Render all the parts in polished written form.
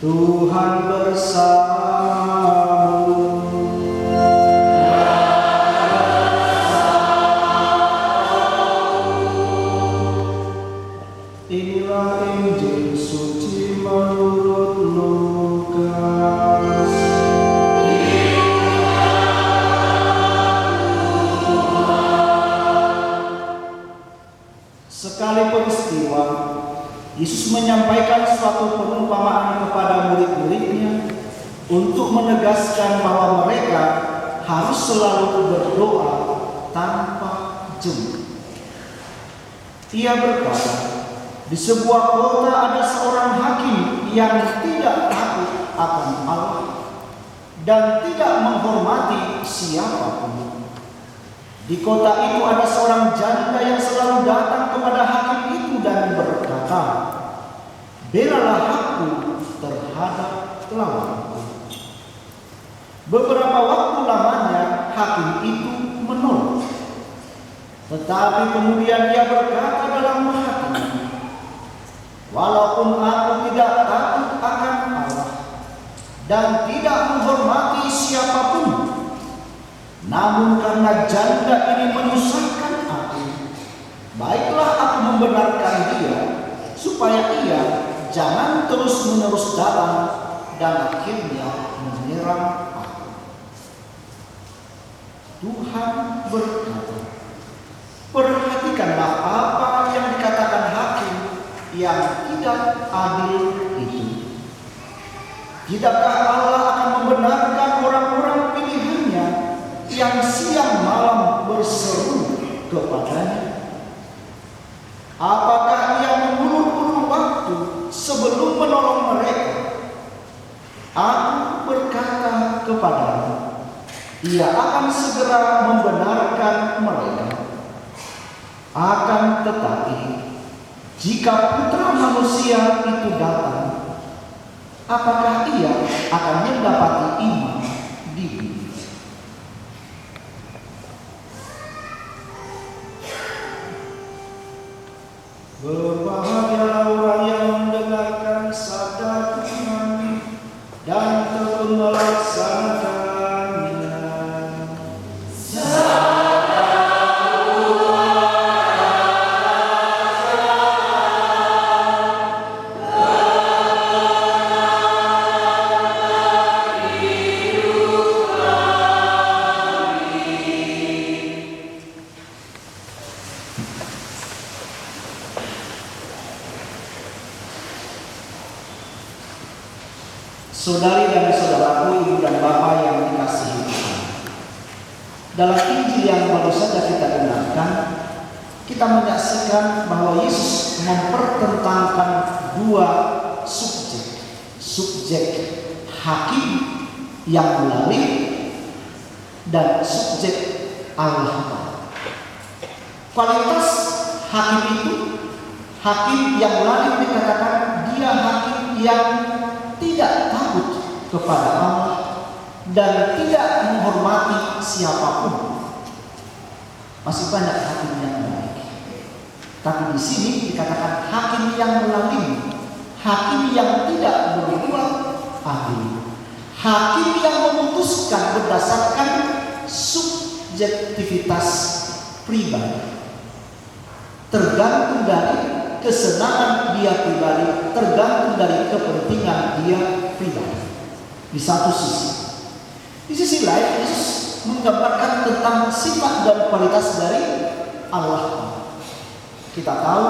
Tuhan bersamamu. Inilah Injil suci menurut Lukas. Sekali peristiwa, Yesus menyampaikan suatu perumpamaan kepada murid-muridnya untuk menegaskan bahwa mereka harus selalu berdoa tanpa jemu. Ia berkata, di sebuah kota ada seorang hakim yang tidak takut akan Allah dan tidak menghormati siapapun. Di kota itu ada seorang janda yang selalu datang kepada hakim itu dan berkata, "Belalah hakku terhadap lawanku." Beberapa waktu lamanya hakim itu menolak. Tetapi kemudian ia berkata dalam hatinya, "Walaupun aku tidak takut akan Allah dan tidak menghormati siapapun, namun karena janda ini menyusahkan aku, baiklah aku membenarkan dia supaya ia jangan terus-menerus datang dan akhirnya menyerang aku." Tuhan berkata, perhatikanlah apa yang dikatakan hakim yang tidak adil itu. Tidakkah Allah akan membenarkan orang-orang pilihannya yang siang malam berseru kepadanya? Apakah ia mengulur-ulur waktu sebelum menolong mereka? Aku berkata kepadamu, ia akan segera membenarkan mereka. Akan tetapi, jika Putra Manusia itu datang, apakah ia akan mendapati iman di bumi? Berbahagialah orang yang mendengarkan sabda Tuhan dan tekun melaksanakannya. Saudari dan saudaraku, ibu dan bapak yang dikasihi Tuhan, dalam Injil yang baru saja kita dengarkan, kita menyaksikan bahwa Yesus mempertentangkan dua subjek. Subjek hakim yang lalim dan subjek Allah. Kualitas hakim itu, hakim yang lalim dikatakan dia hakim yang tidak takut kepada Allah dan tidak menghormati siapapun. Masih banyak hakim yang baik, tapi di sini dikatakan hakim yang lalim, hakim yang tidak berbuat adil, hakim yang memutuskan berdasarkan subjektivitas pribadi, tergantung dari kesenangan dia pribadi, tergantung dari kepentingan dia pribadi. Di satu sisi. Di sisi lain, Yesus menggambarkan tentang sifat dan kualitas dari Allah. Kita tahu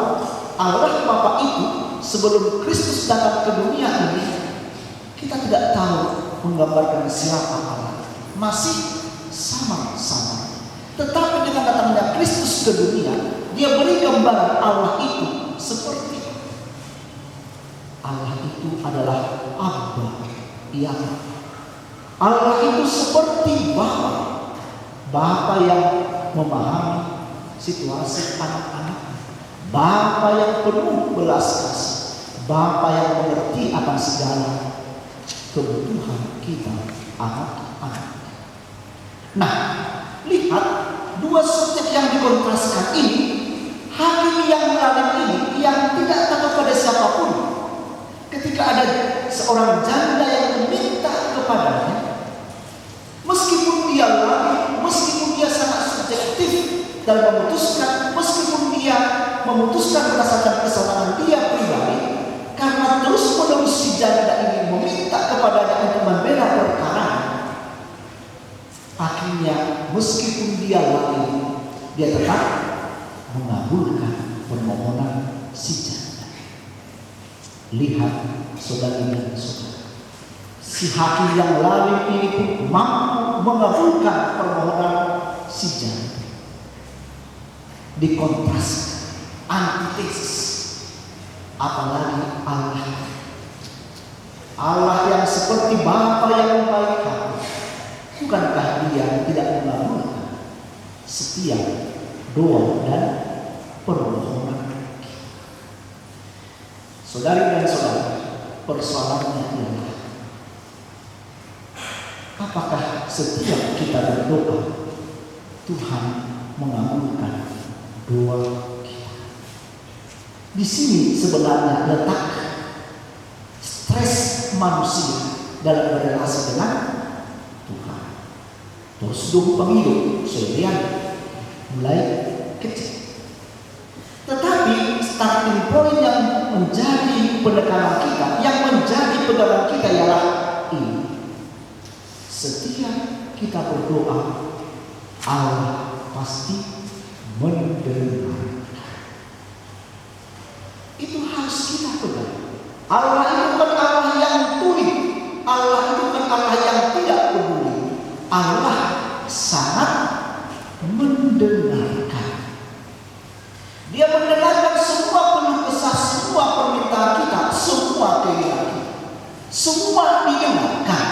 Allah Bapa itu sebelum Kristus datang ke dunia ini, kita tidak tahu menggambarkan siapa Allah. Masih sama-sama. Tetapi dengan datangnya Kristus ke dunia, dia beri gambaran Allah itu seperti Allah itu adalah Abba, yang Allah itu seperti Bapa yang memahami situasi anak-anak, Bapa yang penuh belas kasih, Bapa yang mengerti akan segala kebutuhan kita anak-anak. Nah, lihat dua subjek yang dikontraskan ini. Hakim yang lalim ini yang tidak takut pada siapapun. Ketika ada seorang dan memutuskan, meskipun dia memutuskan berdasarkan kesenangan dia pribadi, karena terus-menerus si janda ini meminta kepadanya untuk membela perkara, akhirnya meskipun dia lalai, dia tetap mengabulkan permohonan si janda. Lihat saudari dan saudara, si hakim yang lalai ini pun mampu mengabulkan permohonan si janda. Dikontras, antitesis, apalagi Allah yang seperti Bapa yang baik hati, bukankah dia tidak mengabulkan setiap doa dan permohonan kita? Saudari dan saudara, persoalannya adalah apakah setiap kita berdoa Tuhan mengabulkan doa kita? Di sini sebenarnya letak stres manusia dalam berrelasi dengan Tuhan. Terus dulu pemilu, sebagian mulai kecil. Tetapi starting point yang menjadi penekanan kita, yang menjadi pegangan kita ialah ini: setiap kita berdoa, Allah pasti mendengar. Itu harus kita pegang. Allah itu bukan Allah yang tuli, Allah itu bukan Allah yang tidak peduli. Allah sangat mendengarkan. Dia mendengarkan semua keluh kesah, semua permintaan kita, semua keinginan kita, semua didengarkan.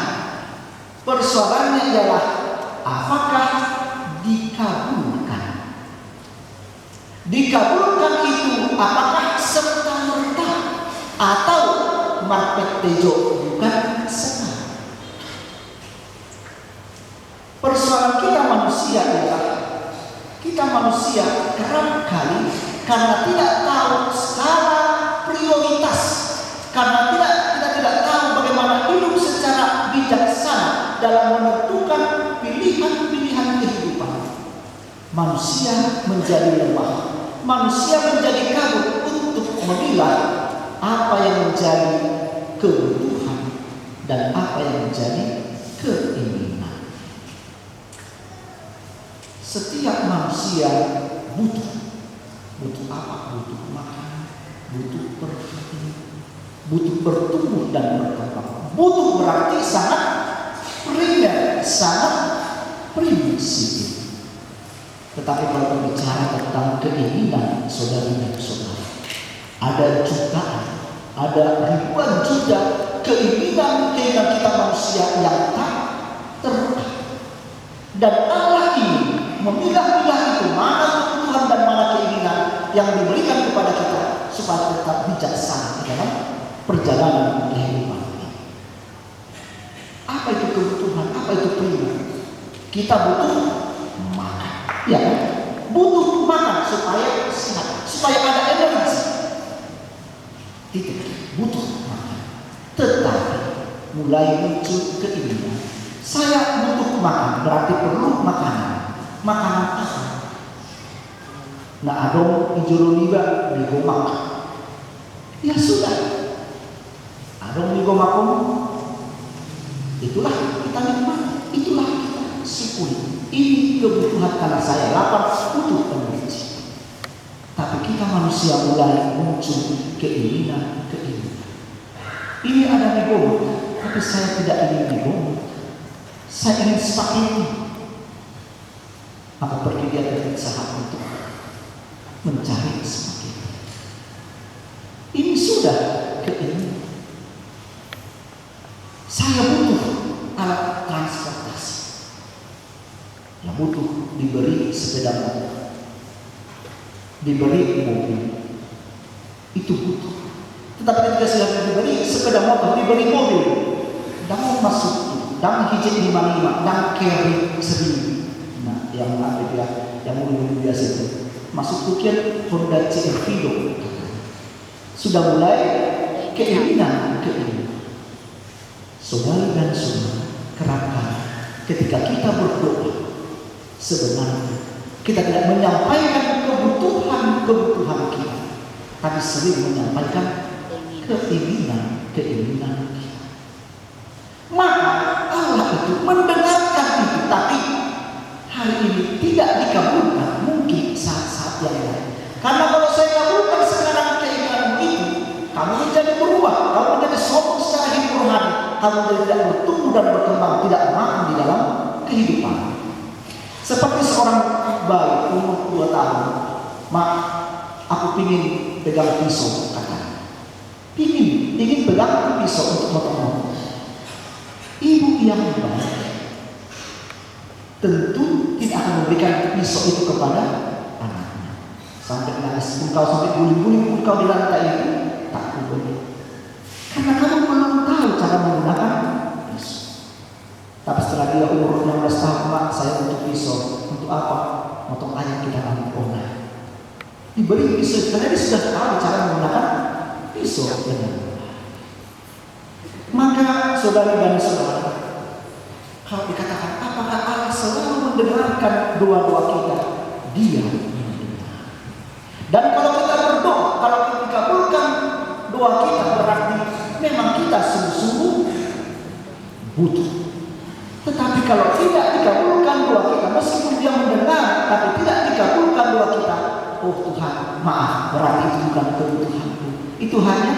Persoalannya ialah apakah dikabulkan? Dikabulkan itu apakah serta-merta atau marpet tejo, bukan setengah? Persoalan kita manusia adalah kita manusia kerap kali karena tidak tahu skala prioritas, karena kita tidak tahu bagaimana hidup secara bijaksana dalam menentukan pilihan-pilihan kehidupan. Manusia menjadi lemah, manusia menjadi kabur untuk memilah apa yang menjadi kebutuhan dan apa yang menjadi keinginan. Setiap manusia butuh apa? Butuh makan, butuh perhatian, butuh bertumbuh dan berkembang. Butuh berarti sangat primer, sangat prinsip. Tetapi kalau berbicara tentang keinginan saudari dan saudara, ada jutaan, ada ribuan juta keinginan kita manusia yang tak terangkat. Dan Allah ini memilah-milah itu, mana kebutuhan dan mana keinginan yang diberikan kepada kita supaya tetap bijaksana dalam perjalanan kehidupan ini. Apa itu kebutuhan? Apa itu primer? Kita butuh makan, ya kan? Butuh makan supaya sehat, supaya ada energi. Tidak, butuh makan. Tetapi mulai muncul keinginan. Saya butuh makan, berarti perlu makanan. Makanan apa? Nah, adong ijolo niba di gomak. Ya sudah. Adong di gomakom. Itulah kita nikmat, itulah kita syukuri. Ini kebutuhan karena saya lapar, butuh energi. Tapi kita manusia mulai muncul keinginan. Ini ada di gomak, tapi saya tidak ingin di gomak. Saya ingin spaghetti. Maka pergi dia ke Pizza Hut untuk mencari spaghetti. Ini sudah keinginan. Saya butuh alat transportasi. Yang butuh diberi sepeda motor, diberi mobil. Itu butuh. Tetapi ketika sudah diberi sepeda motor, diberi mobil, dan masuk dan hijau 55, dan carry sendiri. Nah, yang ada dia, yang mulai biasa itu masuk tukian Honda CR-V. Sudah mulai keinginan. Saudara dan saudara, kerap kali ketika kita berdoa, sebenarnya Kita tidak menyampaikan kebutuhan kita, tapi sering menyampaikan keinginan kita. Maka Allah itu mendengarkan itu, tapi hari ini tidak dikabulkan, mungkin saat-saat yang lain. Karena kalau saya kabulkan sekarang keinginanmu itu, kamu menjadi berubah, kamu menjadi sombong secara hidup rohani, kamu tidak bertumbuh dan berkembang, tidak matang di dalam kehidupan. Seperti seorang bayi umur 2 tahun, "Mak, aku ingin pegang pisau," katanya. Ingin pegang pisau untuk motong. Ibu yang baik tentu tidak akan memberikan pisau itu kepada anaknya. Sampai nangis, engkau sampai guling-guling engkau di lantai itu, tak boleh. Karena kamu belum tahu cara menggunakan pisau. Tapi setelah dia umur 16 tahun, "Mak, saya butuh pisau." "Untuk apa?" "Motong ayam kita nanti." "Oh, nah." Diberi pisau karena dia sudah tahu cara menggunakan pisau. Maka saudara dan saudara, kalau dikatakan apakah Allah selalu mendengarkan doa-doa kita? Dia mendengar. Dan kalau kita berdoa, kalau kita dikabulkan doa kita, berarti memang kita sungguh-sungguh butuh. Tetapi kalau tidak dikabulkan doa kita, meskipun dia mendengar, tapi tidak dikabulkan doa kita, "Oh Tuhan, maaf, berarti itu bukan kebutuhanku, itu hanya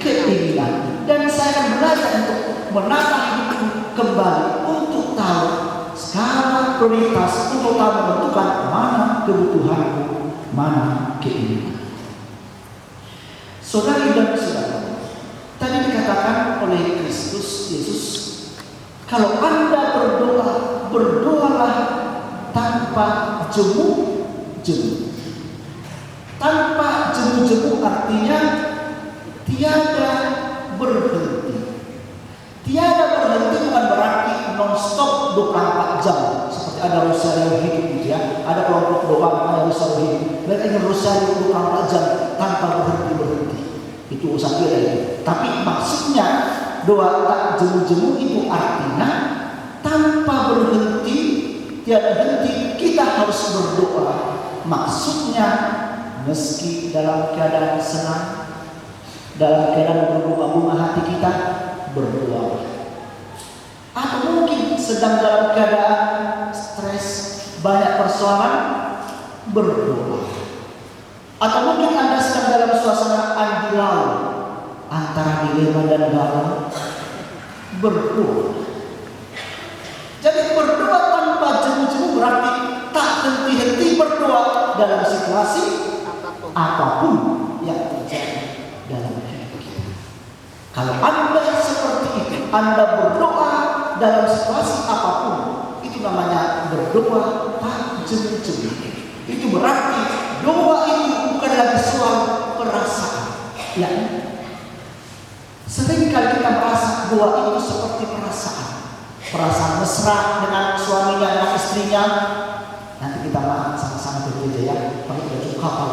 keinginan." Dan saya akan belajar untuk menata hidupku kembali, untuk tahu skala prioritas, untuk tahu menentukan mana kebutuhanku, mana keinginan. Saudari dan saudara, tadi dikatakan oleh Kristus Yesus, kalau Anda berdoa, berdoalah tanpa jemu-jemu. Tanpa jemu-jemu artinya tiada berhenti. Tiada berhenti bukan berarti non-stop 24 jam. Seperti ada rosario hidup gitu ya. Ada kelompok doa namanya rosario hidup. Mereka ingin rosario 24 jam tanpa berhenti. Itu usaha dia itu. Tapi maksudnya doa tak jemu-jemu itu artinya tanpa berhenti, tiada henti kita harus berdoa. Maksudnya meski dalam keadaan senang, dalam keadaan berbunga-bunga hati kita, berdoa. Atau mungkin sedang dalam keadaan stres, banyak persoalan, berdoa. Atau mungkin Anda sedang dalam suasana andilau, antara dilema dan galau, berdoa. Jadi berdoa tanpa jemu-jemu berarti tak henti-henti berdoa dalam situasi apapun yang terjadi dalam hidup kita. Kalau Anda seperti itu, Anda berdoa dalam situasi apapun, itu namanya berdoa tak jemu-jemu. Itu berarti doa itu bukan lagi soal perasaan. Ya, seringkali kita merasa doa itu seperti perasaan. Perasaan mesra dengan suaminya dan istrinya. Nanti kita makan sama-sama ke gereja ya. Pakai baju kapal,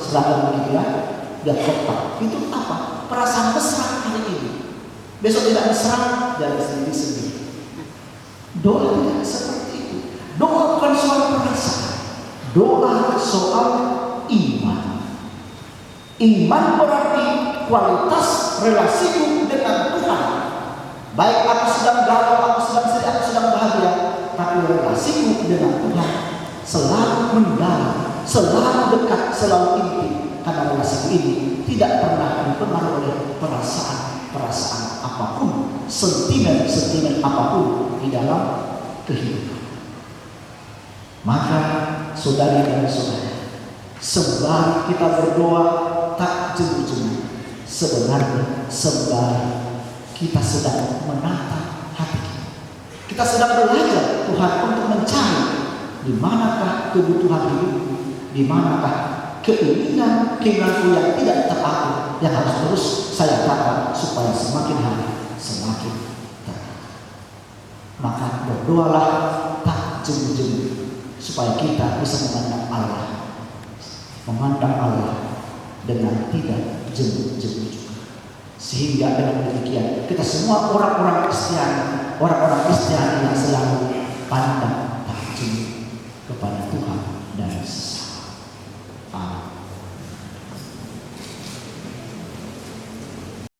seragam begitu ya. Dan kotak. Itu apa? Perasaan mesra hari ini. Besok tidak mesra, dan sendiri-sendiri. Doa tidak seperti itu. Doa bukan soal perasaan. Doa soal iman. Iman berarti kualitas relasiku dengan Tuhan. Baik aku sedang galau, aku sedang sedih, aku sedang bahagia, tapi relasiku dengan Tuhan selalu mendalam, selalu dekat, selalu intim. Karena relasi ini tidak pernah dipengaruhi oleh perasaan apapun, sentimen apapun di dalam kehidupan. Maka saudari dan saudara, sembari kita berdoa tak jemu-jemu, sebenarnya sembari kita sedang menata hati kita. Kita sedang belajar Tuhan untuk mencari di manakah kebutuhan hidupku, di manakah keinginanku yang tidak teratur, yang harus terus saya tata supaya semakin hari semakin teratur. Maka berdoalah tak jemu-jemu supaya kita bisa memandang Allah dengan tidak jemu-jemu juga. Sehingga dengan demikian kita semua orang-orang Kristiani yang selalu pandai